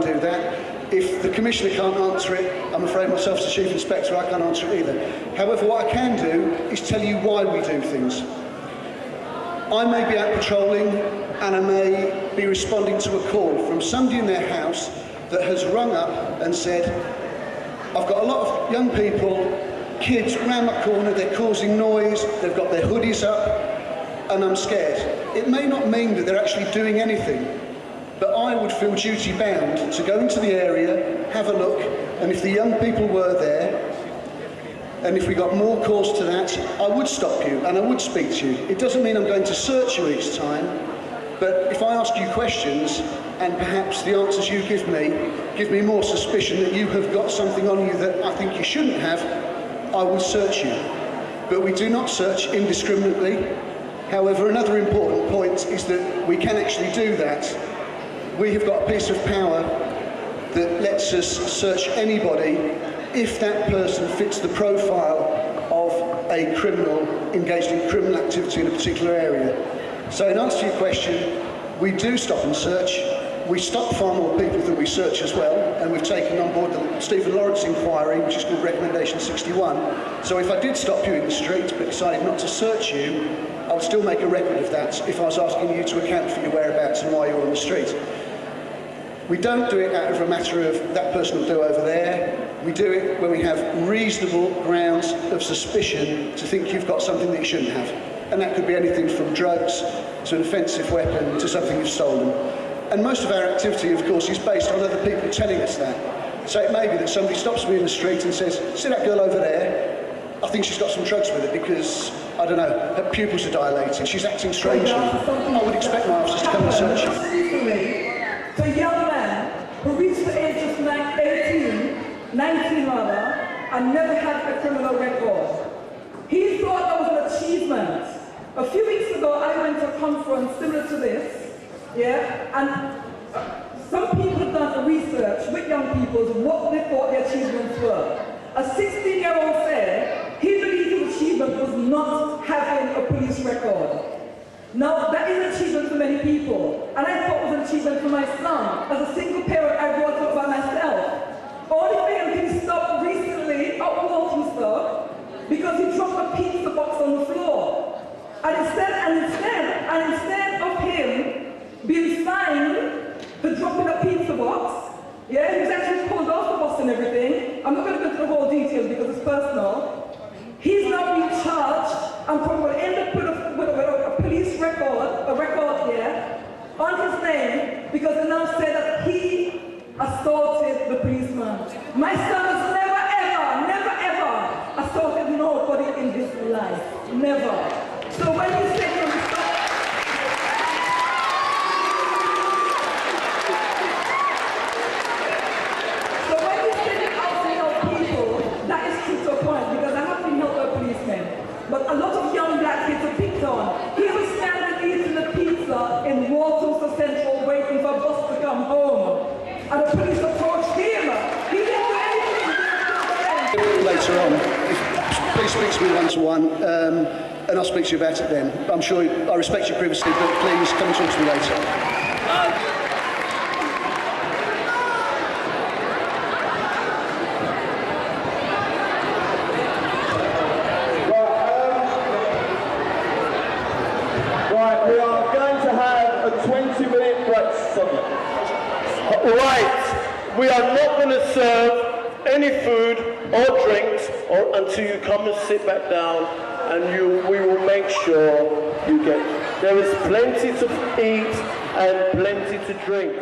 do that. If the Commissioner can't answer it, I'm afraid myself as the Chief Inspector, I can't answer it either. However, what I can do is tell you why we do things. I may be out patrolling and I may be responding to a call from somebody in their house that has rung up and said, I've got a lot of young people, kids round my corner, they're causing noise, they've got their hoodies up, and I'm scared. It may not mean that they're actually doing anything, but I would feel duty bound to go into the area, have a look, and if the young people were there, and if we got more calls to that, I would stop you and I would speak to you. It doesn't mean I'm going to search you each time, but if I ask you questions and perhaps the answers you give me more suspicion that you have got something on you that I think you shouldn't have, I will search you. But we do not search indiscriminately. However, another important point is that we can actually do that. We have got a piece of power that lets us search anybody if that person fits the profile of a criminal engaged in criminal activity in a particular area. So in answer to your question, we do stop and search. We stop far more people than we search as well, and we've taken on board the Stephen Lawrence inquiry, which is called Recommendation 61. So if I did stop you in the street but decided not to search you, I would still make a record of that if I was asking you to account for your whereabouts and why you were on the street. We don't do it out of a matter of that person will do over there. We do it when we have reasonable grounds of suspicion to think you've got something that you shouldn't have. And that could be anything from drugs to an offensive weapon to something you've stolen. And most of our activity, of course, is based on other people telling us that. So it may be that somebody stops me in the street and says, see that girl over there? I think she's got some drugs with her because, I don't know, her pupils are dilated, she's acting strangely. I would expect my officers to come and search you. So a young man who reached the age of 19 rather, and never had a criminal record. He thought that was an achievement. A few weeks ago, I went to a conference similar to this, and some people have done research with young people of what they thought their achievements were. A 16-year-old said he believed his achievement was not having a police record. Now, that is an achievement for many people, and I thought it was an achievement for my son. As a single parent, I brought up by myself. Only thing he stopped recently at Walthamstow because he dropped a pizza box on the floor. And instead of him being fined for dropping a pizza box, he was actually pulled off the bus and everything. I'm not going to go into the whole details because it's personal. He's now being charged and probably will end up with a police record, on his name because they now say that he assaulted the policeman. My son has never ever assaulted nobody in his life. Never. So when you say you're out to help people, that is true to a point because I have been helped by policemen. But a lot of young black kids are picked on. He was standing eating a pizza in Walthamstow Central waiting for a bus to come home. And the police approached him. He didn't do anything. Later on, please speak to me one-to-one, and I'll speak to you about it then. I'm sure I respect your privacy, but please come and talk to me later. We are going to have a 20-minute break suddenly. Right, we are not going to serve any food or drinks until you come and sit back down, and we will make sure you get. There is plenty to eat and plenty to drink.